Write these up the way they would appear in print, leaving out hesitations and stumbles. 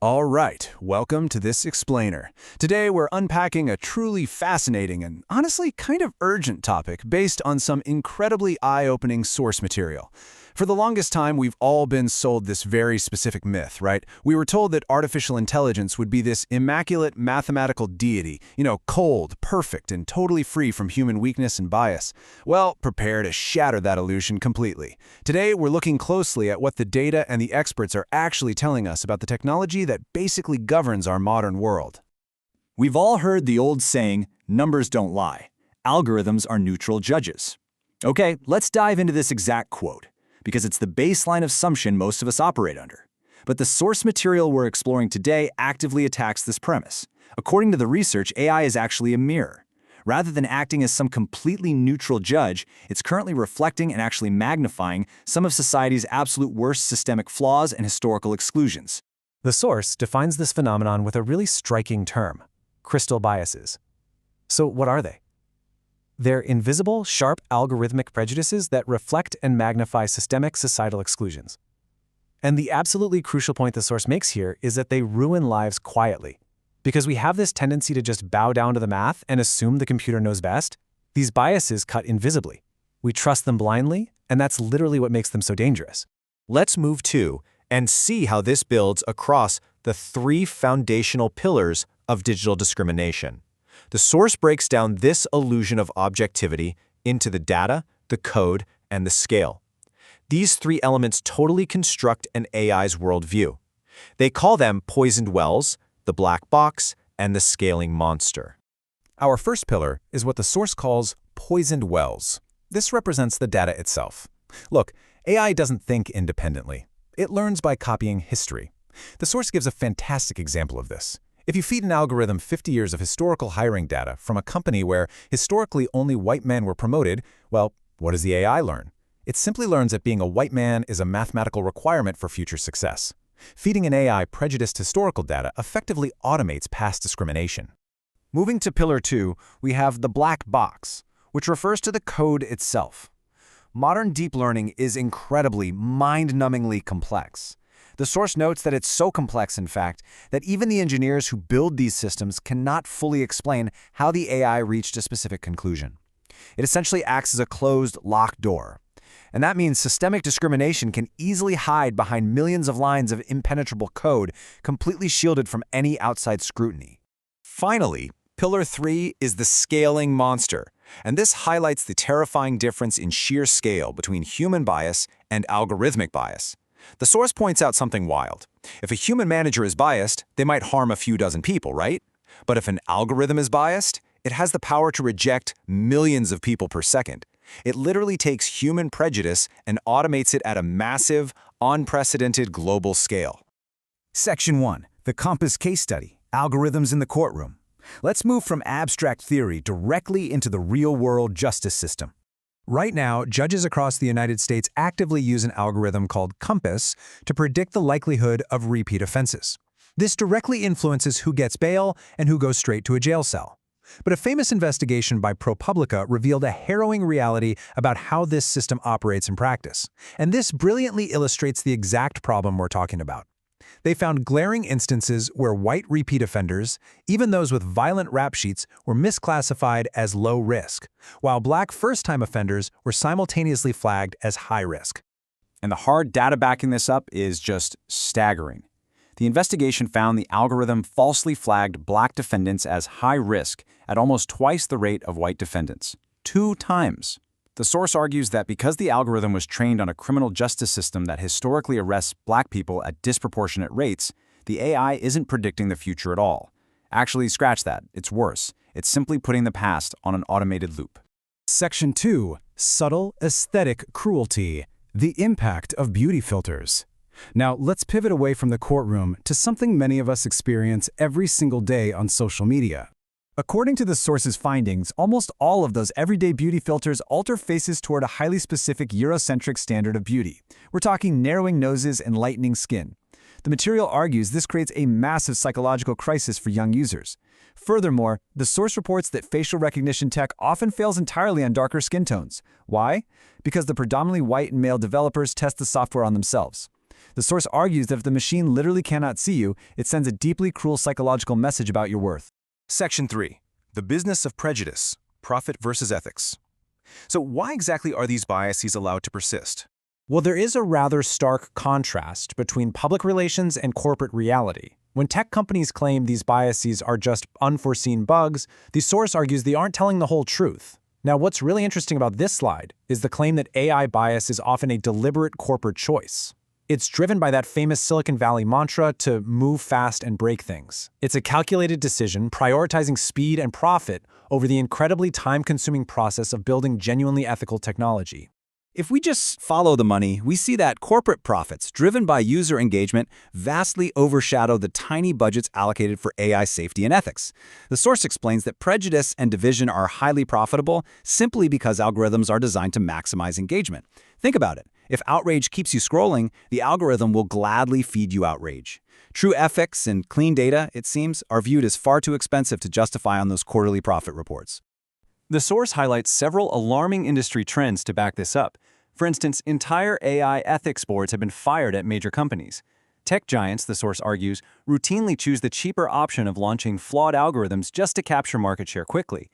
All right, welcome to this explainer. Today we're unpacking a truly fascinating and honestly kind of urgent topic based on some incredibly eye-opening source material. For the longest time, we've all been sold this very specific myth, right? We were told that artificial intelligence would be this immaculate mathematical deity, cold, perfect, and totally free from human weakness and bias. Well, prepare to shatter that illusion completely. Today, we're looking closely at what the data and the experts are actually telling us about the technology that basically governs our modern world. We've all heard the old saying, numbers don't lie. Algorithms are neutral judges. Okay, let's dive into this exact quote, because it's the baseline assumption most of us operate under. But the source material we're exploring today actively attacks this premise. According to the research, AI is actually a mirror. Rather than acting as some completely neutral judge, it's currently reflecting and actually magnifying some of society's absolute worst systemic flaws and historical exclusions. The source defines this phenomenon with a really striking term: crystal biases. So what are they? They're invisible, sharp algorithmic prejudices that reflect and magnify systemic societal exclusions. And the absolutely crucial point the source makes here is that they ruin lives quietly. Because we have this tendency to just bow down to the math and assume the computer knows best, these biases cut invisibly. We trust them blindly, and that's literally what makes them so dangerous. Let's move to and see how this builds across the three foundational pillars of digital discrimination. The source breaks down this illusion of objectivity into the data, the code, and the scale. These three elements totally construct an AI's worldview. They call them poisoned wells, the black box, and the scaling monster. Our first pillar is what the source calls poisoned wells. This represents the data itself. Look, AI doesn't think independently. It learns by copying history. The source gives a fantastic example of this. If you feed an algorithm 50 years of historical hiring data from a company where historically only white men were promoted, well, what does the AI learn? It simply learns that being a white man is a mathematical requirement for future success. Feeding an AI prejudiced historical data effectively automates past discrimination. Moving to Pillar 2, we have the black box, which refers to the code itself. Modern deep learning is incredibly, mind-numbingly complex. The source notes that it's so complex, in fact, that even the engineers who build these systems cannot fully explain how the AI reached a specific conclusion. It essentially acts as a closed, locked door. And that means systemic discrimination can easily hide behind millions of lines of impenetrable code, completely shielded from any outside scrutiny. Finally, Pillar 3 is the scaling monster, and this highlights the terrifying difference in sheer scale between human bias and algorithmic bias. The source points out something wild. If a human manager is biased, they might harm a few dozen people, right? But if an algorithm is biased, it has the power to reject millions of people per second. It literally takes human prejudice and automates it at a massive, unprecedented global scale. Section 1. The Compass Case Study, Algorithms in the Courtroom. Let's move from abstract theory directly into the real-world justice system. Right now, judges across the United States actively use an algorithm called Compass to predict the likelihood of repeat offenses. This directly influences who gets bail and who goes straight to a jail cell. But a famous investigation by ProPublica revealed a harrowing reality about how this system operates in practice. And this brilliantly illustrates the exact problem we're talking about. They found glaring instances where white repeat offenders, even those with violent rap sheets, were misclassified as low risk, while black first-time offenders were simultaneously flagged as high risk. And the hard data backing this up is just staggering. The investigation found the algorithm falsely flagged black defendants as high risk at almost twice the rate of white defendants. 2 times. The source argues that because the algorithm was trained on a criminal justice system that historically arrests black people at disproportionate rates, the AI isn't predicting the future at all. Actually, scratch that. It's worse. It's simply putting the past on an automated loop. Section 2. Subtle Aesthetic Cruelty, the Impact of Beauty Filters. Now, let's pivot away from the courtroom to something many of us experience every single day on social media. According to the source's findings, almost all of those everyday beauty filters alter faces toward a highly specific Eurocentric standard of beauty. We're talking narrowing noses and lightening skin. The material argues this creates a massive psychological crisis for young users. Furthermore, the source reports that facial recognition tech often fails entirely on darker skin tones. Why? Because the predominantly white and male developers test the software on themselves. The source argues that if the machine literally cannot see you, it sends a deeply cruel psychological message about your worth. Section 3. The business of prejudice, profit versus ethics. So why exactly are these biases allowed to persist? Well, there is a rather stark contrast between public relations and corporate reality. When tech companies claim these biases are just unforeseen bugs, the source argues they aren't telling the whole truth. Now, what's really interesting about this slide is the claim that AI bias is often a deliberate corporate choice. It's driven by that famous Silicon Valley mantra to move fast and break things. It's a calculated decision prioritizing speed and profit over the incredibly time-consuming process of building genuinely ethical technology. If we just follow the money, we see that corporate profits, driven by user engagement, vastly overshadow the tiny budgets allocated for AI safety and ethics. The source explains that prejudice and division are highly profitable simply because algorithms are designed to maximize engagement. Think about it. If outrage keeps you scrolling, the algorithm will gladly feed you outrage. True ethics and clean data, it seems, are viewed as far too expensive to justify on those quarterly profit reports. The source highlights several alarming industry trends to back this up. For instance, entire AI ethics boards have been fired at major companies. Tech giants, the source argues, routinely choose the cheaper option of launching flawed algorithms just to capture market share quickly.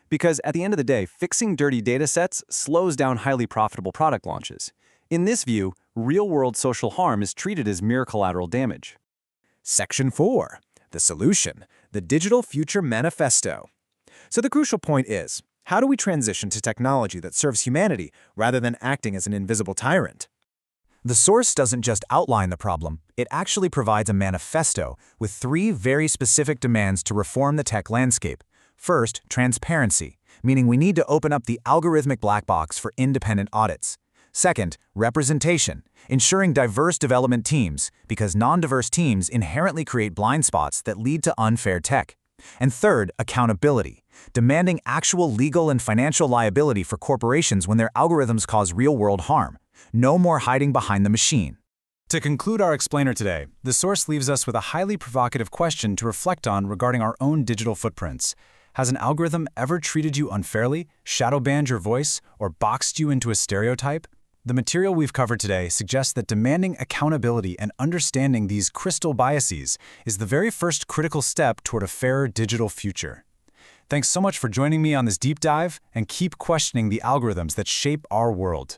Because at the end of the day, fixing dirty data sets slows down highly profitable product launches. In this view, real-world social harm is treated as mere collateral damage. Section 4. The solution. The Digital Future Manifesto. So the crucial point is, how do we transition to technology that serves humanity rather than acting as an invisible tyrant? The source doesn't just outline the problem, it actually provides a manifesto with 3 very specific demands to reform the tech landscape. First, transparency, meaning we need to open up the algorithmic black box for independent audits. Second, representation, ensuring diverse development teams, because non-diverse teams inherently create blind spots that lead to unfair tech. And third, accountability, demanding actual legal and financial liability for corporations when their algorithms cause real-world harm. No more hiding behind the machine. To conclude our explainer today, the source leaves us with a highly provocative question to reflect on regarding our own digital footprints. Has an algorithm ever treated you unfairly, shadow-banned your voice, or boxed you into a stereotype? The material we've covered today suggests that demanding accountability and understanding these crystal biases is the very first critical step toward a fairer digital future. Thanks so much for joining me on this deep dive, and keep questioning the algorithms that shape our world.